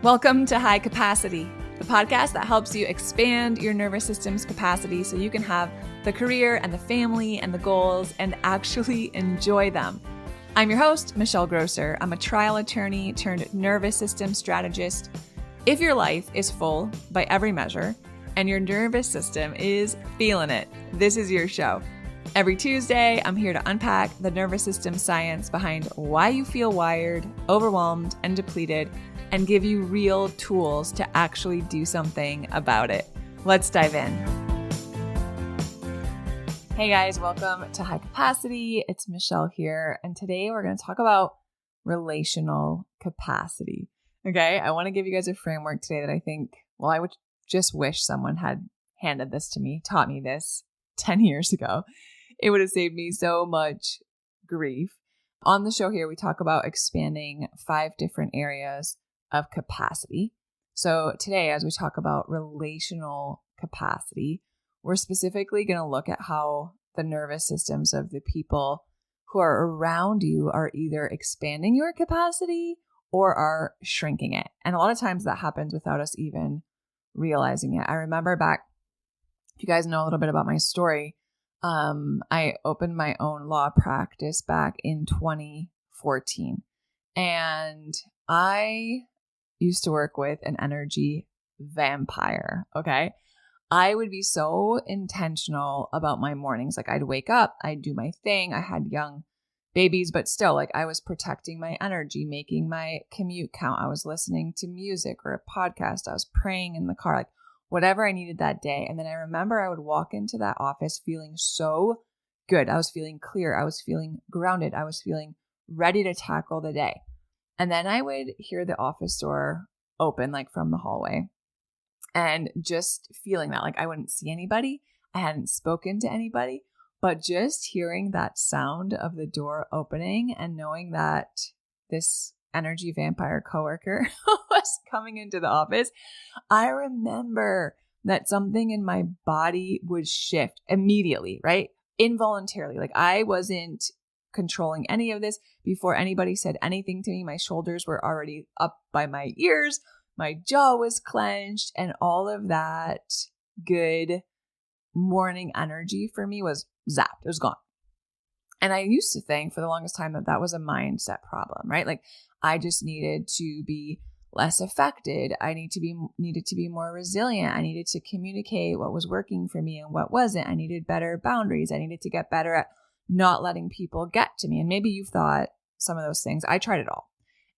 Welcome to High Capacity, the podcast that helps you expand your nervous system's capacity so you can have the career and the family and the goals and actually enjoy them. I'm your host, Michelle Grosser. I'm a trial attorney turned nervous system strategist. If your life is full by every measure and your nervous system is feeling it, this is your show. Every Tuesday, I'm here to unpack the nervous system science behind why you feel wired, overwhelmed, and depleted, and give you real tools to actually do something about it. Let's dive in. Hey guys, welcome to High Capacity. It's Michelle here, and today we're going to talk about relational capacity. Okay, I want to give you guys a framework today that I think, I would just wish someone had handed this to me, taught me this 10 years ago. It would have saved me so much grief. On the show here, we talk about expanding 5 different areas of capacity. So today, as we talk about relational capacity, we're specifically going to look at how the nervous systems of the people who are around you are either expanding your capacity or are shrinking it. And a lot of times that happens without us even realizing it. I remember back, if you guys know a little bit about my story, I opened my own law practice back in 2014. And I used to work with an energy vampire. Okay. I would be so intentional about my mornings. Like I'd wake up, I'd do my thing. I had young babies, but still like I was protecting my energy, making my commute count. I was listening to music or a podcast. I was praying in the car, like whatever I needed that day. And then I remember I would walk into that office feeling so good. I was feeling clear. I was feeling grounded. I was feeling ready to tackle the day. And then I would hear the office door open like from the hallway and just feeling that like I wouldn't see anybody. I hadn't spoken to anybody, but just hearing that sound of the door opening and knowing that this energy vampire coworker was coming into the office, I remember that something in my body would shift immediately, right? Involuntarily. Like I wasn't controlling any of this. Before anybody said anything to me, my shoulders were already up by my ears. My jaw was clenched, and all of that good morning energy for me was zapped. It was gone. And I used to think for the longest time that that was a mindset problem, right? Like I just needed to be less affected. I needed to be more resilient. I needed to communicate what was working for me and what wasn't. I needed better boundaries. I needed to get better at not letting people get to me. And maybe you've thought some of those things. I tried it all.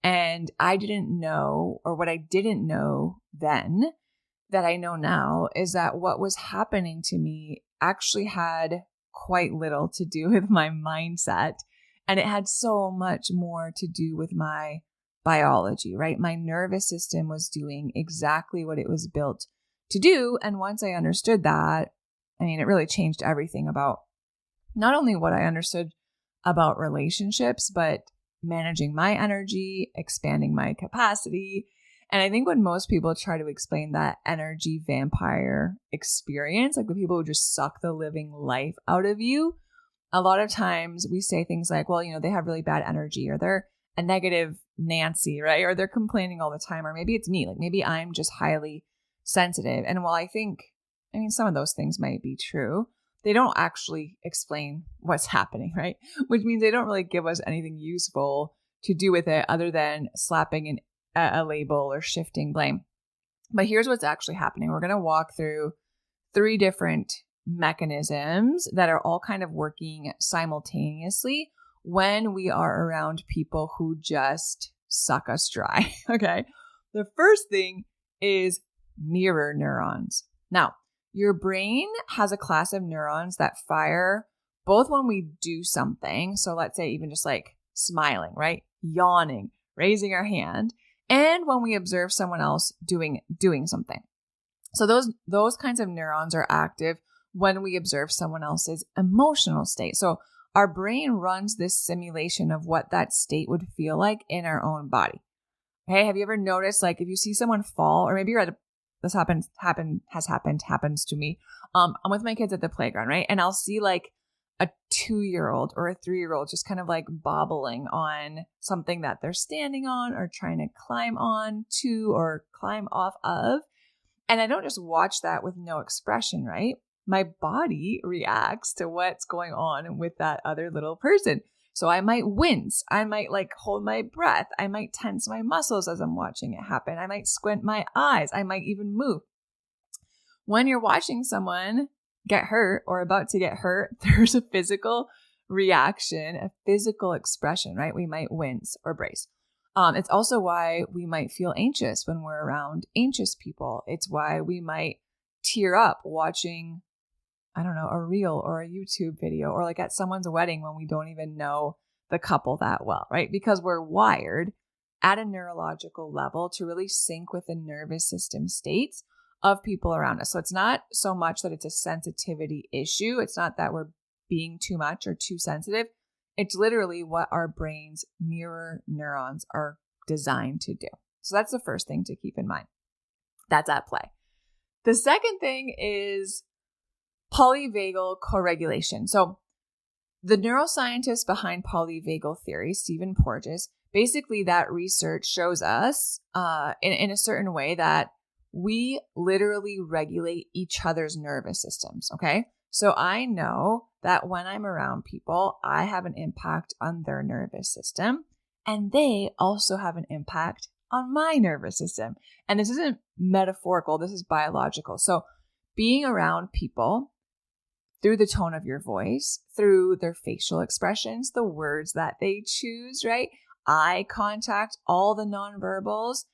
And I didn't know, or what I didn't know then that I know now, is that what was happening to me actually had quite little to do with my mindset. And it had so much more to do with my biology, right? My nervous system was doing exactly what it was built to do. And once I understood that, it really changed everything about not only what I understood about relationships, but managing my energy, expanding my capacity. And I think when most people try to explain that energy vampire experience, like the people who just suck the living life out of you, a lot of times we say things like, they have really bad energy, or they're a negative Nancy, right? Or they're complaining all the time, or maybe it's me, like maybe I'm just highly sensitive. And while I think, some of those things might be true, they don't actually explain what's happening, right? Which means they don't really give us anything useful to do with it other than slapping a label or shifting blame. But here's what's actually happening. We're going to walk through 3 different mechanisms that are all kind of working simultaneously when we are around people who just suck us dry, okay? The first thing is mirror neurons. Now, your brain has a class of neurons that fire both when we do something. So let's say even just like smiling, right? Yawning, raising our hand, and when we observe someone else doing something. So those kinds of neurons are active when we observe someone else's emotional state. So our brain runs this simulation of what that state would feel like in our own body. Okay, have you ever noticed, like if you see someone fall, or maybe you're at a this happens to me. I'm with my kids at the playground, right? And I'll see like a 2-year-old or a 3-year-old just kind of like bobbling on something that they're standing on or trying to climb on to or climb off of. And I don't just watch that with no expression, right? My body reacts to what's going on with that other little person. So I might wince. I might like hold my breath. I might tense my muscles as I'm watching it happen. I might squint my eyes. I might even move. When you're watching someone get hurt or about to get hurt, there's a physical reaction, a physical expression, right? We might wince or brace. It's also why we might feel anxious when we're around anxious people. It's why we might tear up watching, I don't know, a reel or a YouTube video or like at someone's wedding when we don't even know the couple that well, right? Because we're wired at a neurological level to really sync with the nervous system states of people around us. So it's not so much that it's a sensitivity issue. It's not that we're being too much or too sensitive. It's literally what our brain's mirror neurons are designed to do. So that's the first thing to keep in mind. That's at play. The second thing is polyvagal co-regulation. So the neuroscientist behind polyvagal theory, Stephen Porges, basically that research shows us in a certain way that we literally regulate each other's nervous systems, okay? So I know that when I'm around people, I have an impact on their nervous system, and they also have an impact on my nervous system. And this isn't metaphorical, this is biological. So being around people through the tone of your voice, through their facial expressions, the words that they choose, right? Eye contact, all the nonverbals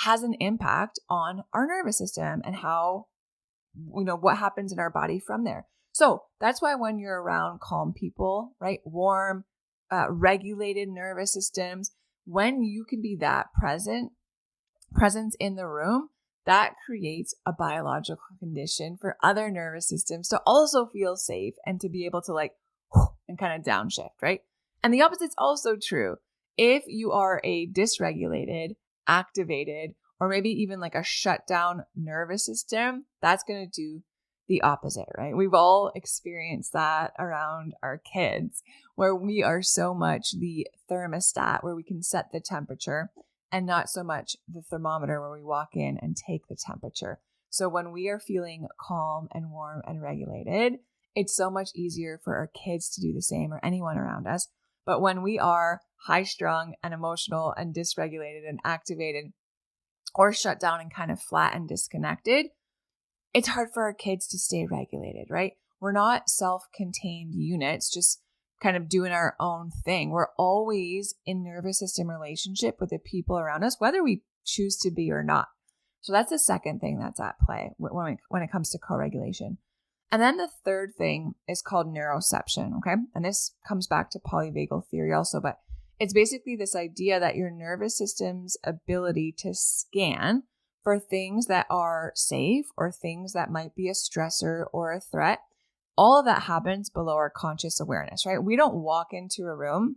has an impact on our nervous system and how, what happens in our body from there. So that's why when you're around calm people, right? Warm, regulated nervous systems, when you can be that presence in the room, that creates a biological condition for other nervous systems to also feel safe and to be able to like, and kind of downshift, right? And the opposite's also true. If you are a dysregulated, activated, or maybe even like a shut down nervous system, that's going to do the opposite, right? We've all experienced that around our kids where we are so much the thermostat where we can set the temperature and not so much the thermometer where we walk in and take the temperature. So when we are feeling calm and warm and regulated, it's so much easier for our kids to do the same or anyone around us. But when we are high strung and emotional and dysregulated and activated or shut down and kind of flat and disconnected, it's hard for our kids to stay regulated, right? We're not self-contained units, just kind of doing our own thing. We're always in nervous system relationship with the people around us, whether we choose to be or not. So that's the second thing that's at play when it comes to co-regulation. And then the third thing is called neuroception, okay? And this comes back to polyvagal theory also, but it's basically this idea that your nervous system's ability to scan for things that are safe or things that might be a stressor or a threat, all of that happens below our conscious awareness, right? We don't walk into a room,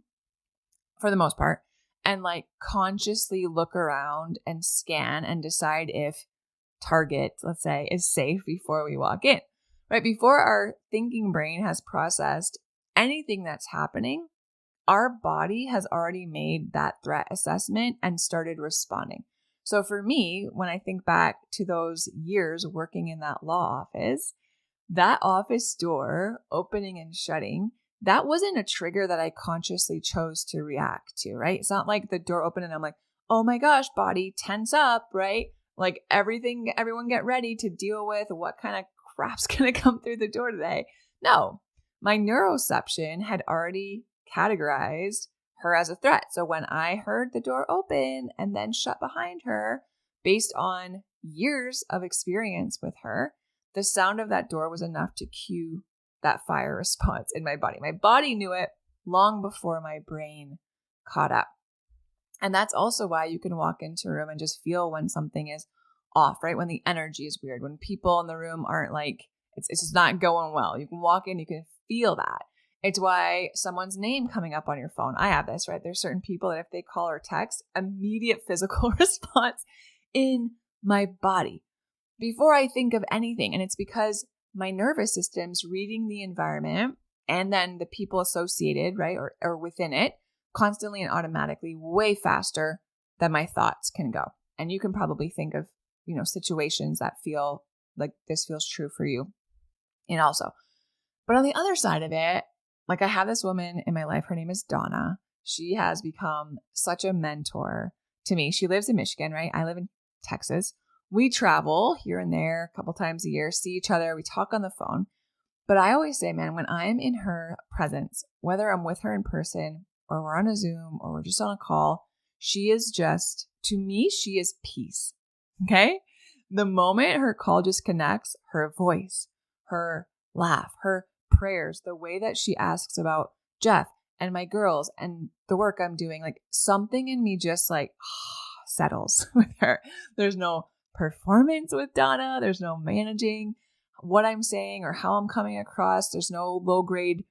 for the most part, and like consciously look around and scan and decide if target, let's say, is safe before we walk in, right? Before our thinking brain has processed anything that's happening, our body has already made that threat assessment and started responding. So for me, when I think back to those years working in that law office, that office door opening and shutting, that wasn't a trigger that I consciously chose to react to, right? It's not like the door opened and I'm like, oh my gosh, body, tense up, right? Like everyone get ready to deal with what kind of crap's going to come through the door today. No, my neuroception had already categorized her as a threat. So when I heard the door open and then shut behind her, based on years of experience with her, the sound of that door was enough to cue that fire response in my body. My body knew it long before my brain caught up. And that's also why you can walk into a room and just feel when something is off, right? When the energy is weird, when people in the room aren't like, it's just not going well. You can walk in, you can feel that. It's why someone's name coming up on your phone. I have this, right? There's certain people that if they call or text, immediate physical response in my body before I think of anything. And it's because my nervous system's reading the environment and then the people associated, right, or within it, constantly and automatically way faster than my thoughts can go. And you can probably think of, situations that feel like this feels true for you. And also, but on the other side of it, like I have this woman in my life, her name is Donna. She has become such a mentor to me. She lives in Michigan, right? I live in Texas. We travel here and there a couple times a year, see each other, we talk on the phone. But I always say, man, when I'm in her presence, whether I'm with her in person or we're on a Zoom or we're just on a call, she is just, to me, she is peace. Okay? The moment her call just connects, her voice, her laugh, her prayers, the way that she asks about Jeff and my girls and the work I'm doing, like something in me just like settles with her. There's no performance with Donna. There's no managing what I'm saying or how I'm coming across. There's no low grade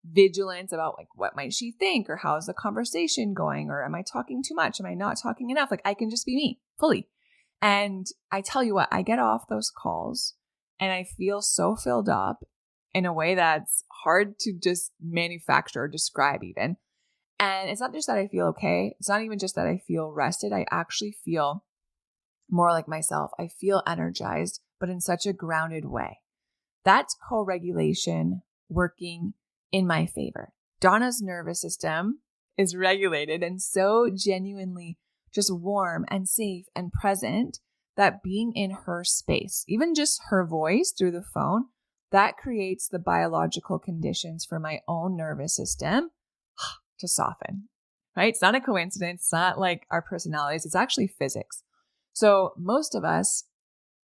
vigilance about like what might she think or how's the conversation going or am I talking too much? Am I not talking enough? Like I can just be me fully. And I tell you what, I get off those calls and I feel so filled up in a way that's hard to just manufacture or describe even. And it's not just that I feel okay. It's not even just that I feel rested. I actually feel more like myself. I feel energized, but in such a grounded way. That's co-regulation working in my favor. Donna's nervous system is regulated and so genuinely just warm and safe and present that being in her space, even just her voice through the phone, that creates the biological conditions for my own nervous system to soften, right? It's not a coincidence. It's not like our personalities. It's actually physics. So most of us,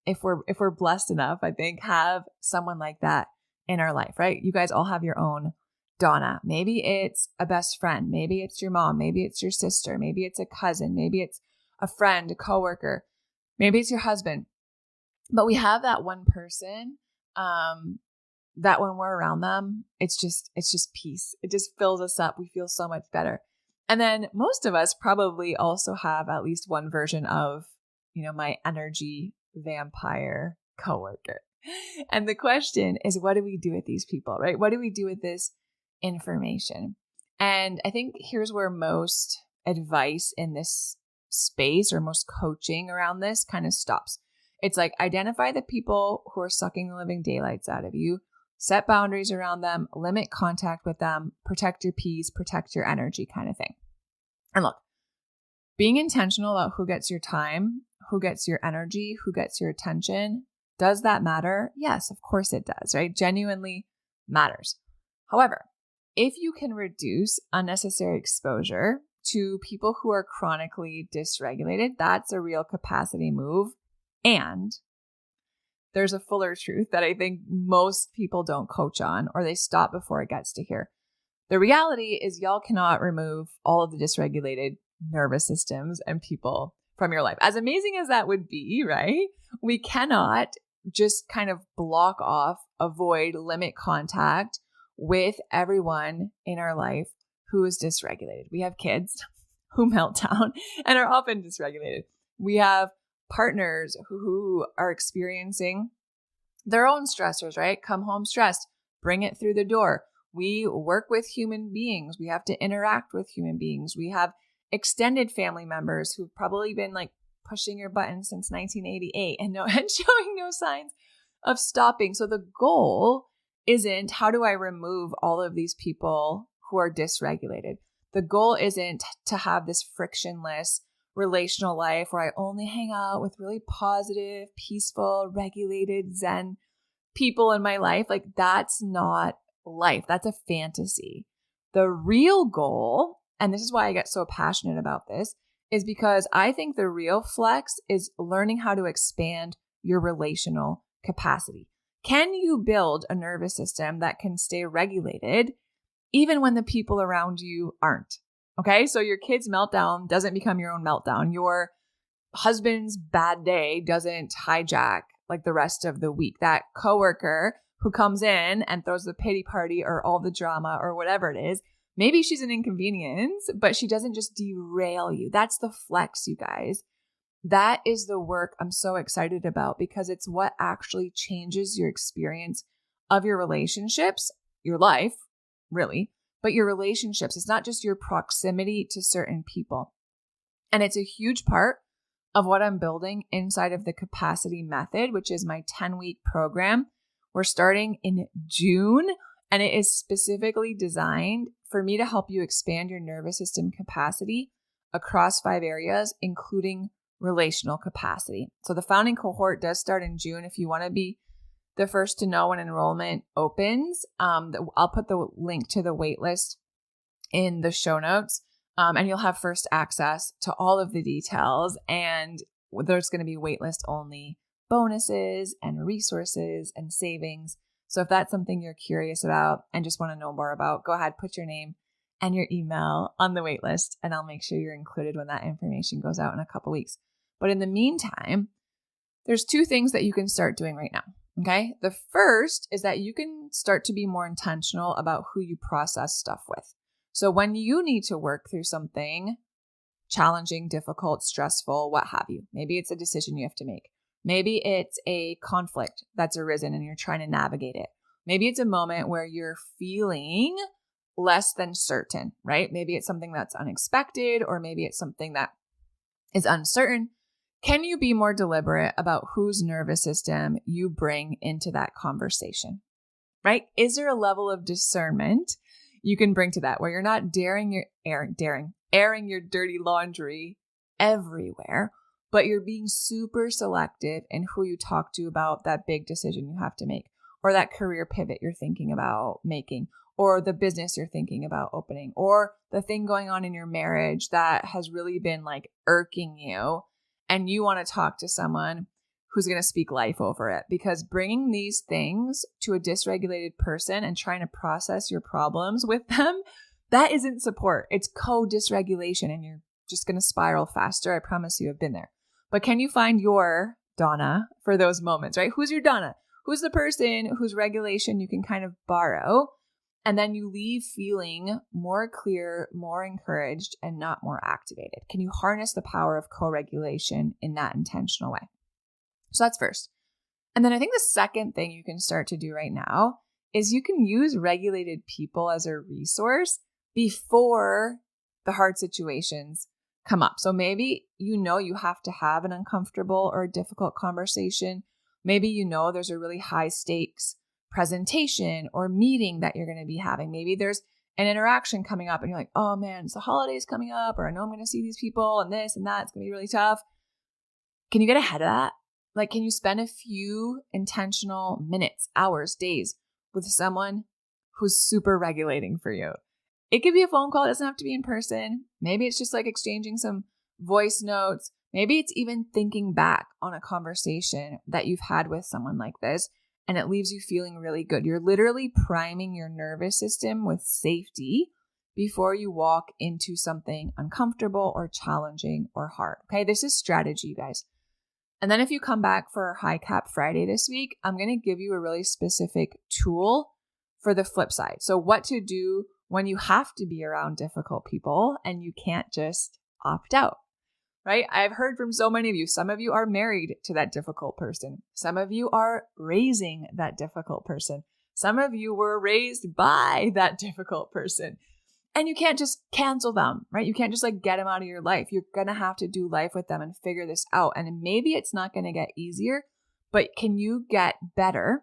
if we're blessed enough, I think, have someone like that in our life, right? You guys all have your own Donna. Maybe it's a best friend. Maybe it's your mom. Maybe it's your sister. Maybe it's a cousin. Maybe it's a friend, a coworker. Maybe it's your husband. But we have that one person that when we're around them, it's just peace. It just fills us up. We feel so much better. And then most of us probably also have at least one version of, my energy vampire coworker. And the question is, what do we do with these people, right? What do we do with this information? And I think here's where most advice in this space or most coaching around this kind of stops. It's like identify the people who are sucking the living daylights out of you, set boundaries around them, limit contact with them, protect your peace, protect your energy kind of thing. And look, being intentional about who gets your time, who gets your energy, who gets your attention, does that matter? Yes, of course it does, right? Genuinely matters. However, if you can reduce unnecessary exposure to people who are chronically dysregulated, that's a real capacity move. And there's a fuller truth that I think most people don't coach on, or they stop before it gets to here. The reality is y'all cannot remove all of the dysregulated nervous systems and people from your life. As amazing as that would be, right? We cannot just kind of block off, avoid, limit contact with everyone in our life who is dysregulated. We have kids who melt down and are often dysregulated. We have partners who are experiencing their own stressors, right? Come home stressed, bring it through the door. We work with human beings. We have to interact with human beings. We have extended family members who've probably been like pushing your buttons since 1988 and showing no signs of stopping. So the goal isn't how do I remove all of these people who are dysregulated. The goal isn't to have this frictionless relational life where I only hang out with really positive, peaceful, regulated, zen people in my life. Like that's not life. That's a fantasy. The real goal, and this is why I get so passionate about this, is because I think the real flex is learning how to expand your relational capacity. Can you build a nervous system that can stay regulated even when the people around you aren't? Okay, so your kid's meltdown doesn't become your own meltdown. Your husband's bad day doesn't hijack like the rest of the week. That coworker who comes in and throws the pity party or all the drama or whatever it is, maybe she's an inconvenience, but she doesn't just derail you. That's the flex, you guys. That is the work I'm so excited about because it's what actually changes your experience of your relationships, your life, really, but your relationships. It's not just your proximity to certain people. And it's a huge part of what I'm building inside of the Capacity Method, which is my 10-week program. We're starting in June, and it is specifically designed for me to help you expand your nervous system capacity across 5 areas, including relational capacity. So the founding cohort does start in June. If you want to be the first to know when enrollment opens, I'll put the link to the waitlist in the show notes. And you'll have first access to all of the details. And there's going to be waitlist only bonuses and resources and savings. So if that's something you're curious about and just want to know more about, go ahead, put your name and your email on the waitlist, and I'll make sure you're included when that information goes out in a couple weeks. But in the meantime, there's 2 things that you can start doing right now. Okay. The first is that you can start to be more intentional about who you process stuff with. So when you need to work through something challenging, difficult, stressful, what have you, maybe it's a decision you have to make. Maybe it's a conflict that's arisen and you're trying to navigate it. Maybe it's a moment where you're feeling less than certain, right? Maybe it's something that's unexpected, or maybe it's something that is uncertain. Can you be more deliberate about whose nervous system you bring into that conversation, right? Is there a level of discernment you can bring to that where you're not airing your dirty laundry everywhere, but you're being super selective in who you talk to about that big decision you have to make, or that career pivot you're thinking about making, or the business you're thinking about opening, or the thing going on in your marriage that has really been like irking you, and you want to talk to someone who's going to speak life over it. Because bringing these things to a dysregulated person and trying to process your problems with them, that isn't support. It's co-dysregulation, and you're just going to spiral faster. I promise you, I've been there. But can you find your Donna for those moments, right? Who's your Donna? Who's the person whose regulation you can kind of borrow? And then you leave feeling more clear, more encouraged, and not more activated. Can you harness the power of co-regulation in that intentional way? So that's first. And then I think the second thing you can start to do right now is you can use regulated people as a resource before the hard situations come up. So maybe you have to have an uncomfortable or difficult conversation. Maybe there's a really high stakes presentation or meeting that you're going to be having. Maybe there's an interaction coming up and you're like, oh man, it's the holidays coming up, or I know I'm going to see these people and this and that. It's going to be really tough. Can you get ahead of that? Like, can you spend a few intentional minutes, hours, days with someone who's super regulating for you? It could be a phone call. It doesn't have to be in person. Maybe it's just like exchanging some voice notes. Maybe it's even thinking back on a conversation that you've had with someone like this, and it leaves you feeling really good. You're literally priming your nervous system with safety before you walk into something uncomfortable or challenging or hard. Okay, this is strategy, you guys. And then if you come back for High Cap Friday this week, I'm going to give you a really specific tool for the flip side. So what to do when you have to be around difficult people and you can't just opt out, right? I've heard from so many of you. Some of you are married to that difficult person. Some of you are raising that difficult person. Some of you were raised by that difficult person. And you can't just cancel them, right? You can't just like get them out of your life. You're going to have to do life with them and figure this out. And maybe it's not going to get easier, but can you get better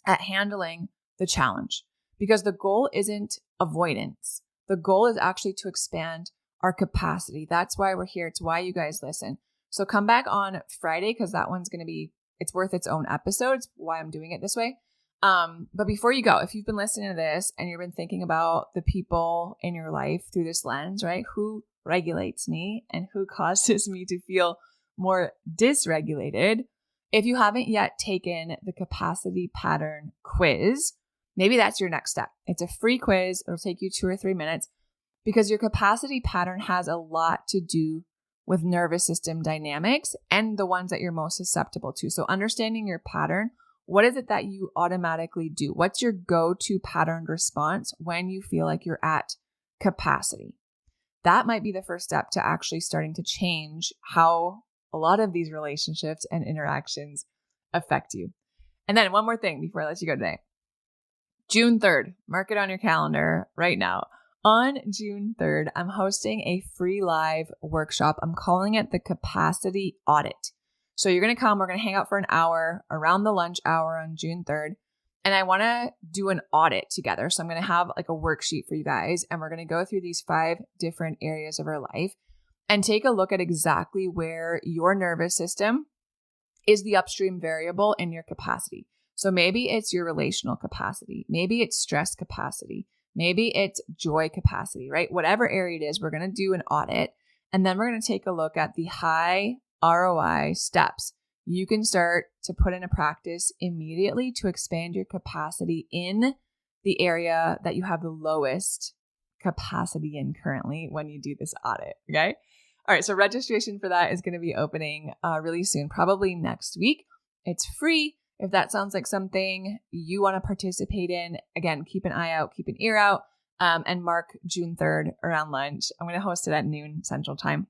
at handling the challenge? Because the goal isn't avoidance. The goal is actually to expand our capacity. That's why we're here. It's why you guys listen. So come back on Friday, because that one's going to be, it's worth its own episode. It's why I'm doing it this way. But before you go, if you've been listening to this and you've been thinking about the people in your life through this lens, right? Who regulates me and who causes me to feel more dysregulated? If you haven't yet taken the capacity pattern quiz, maybe that's your next step. It's a free quiz. It'll take you 2 or 3 minutes, because your capacity pattern has a lot to do with nervous system dynamics and the ones that you're most susceptible to. So understanding your pattern, what is it that you automatically do? What's your go-to patterned response when you feel like you're at capacity? That might be the first step to actually starting to change how a lot of these relationships and interactions affect you. And then one more thing before I let you go today. June 3rd, mark it on your calendar right now. On June 3rd, I'm hosting a free live workshop. I'm calling it the Capacity Audit. So you're going to come, we're going to hang out for an hour around the lunch hour on June 3rd. And I want to do an audit together. So I'm going to have like a worksheet for you guys. And we're going to go through these 5 different areas of our life and take a look at exactly where your nervous system is the upstream variable in your capacity. So maybe it's your relational capacity. Maybe it's stress capacity. Maybe it's joy capacity, right? Whatever area it is, we're going to do an audit. And then we're going to take a look at the high ROI steps you can start to put into practice immediately to expand your capacity in the area that you have the lowest capacity in currently when you do this audit, okay? All right, so registration for that is going to be opening really soon, probably next week. It's free. If that sounds like something you want to participate in, again, keep an eye out, keep an ear out, and mark June 3rd around lunch. I'm going to host it at noon Central Time.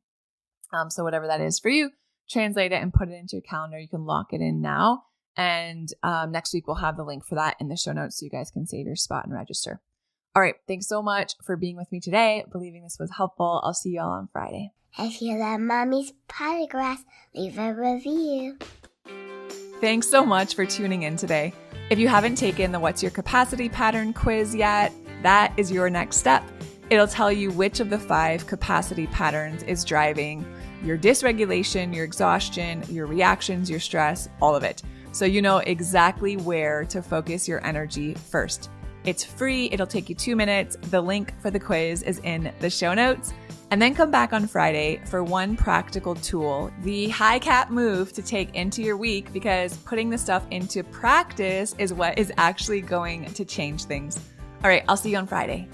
So whatever that is for you, translate it and put it into your calendar. You can lock it in now. And next week, we'll have the link for that in the show notes so you guys can save your spot and register. All right. Thanks so much for being with me today. Believing this was helpful. I'll see you all on Friday. If you love Mommy's Podcast, leave a review. Thanks so much for tuning in today. If you haven't taken the What's Your Capacity Pattern quiz yet, that is your next step. It'll tell you which of the 5 capacity patterns is driving your dysregulation, your exhaustion, your reactions, your stress, all of it. So you know exactly where to focus your energy first. It's free. It'll take you 2 minutes. The link for the quiz is in the show notes. And then come back on Friday for one practical tool, the high cap move to take into your week, because putting this stuff into practice is what is actually going to change things. All right, I'll see you on Friday.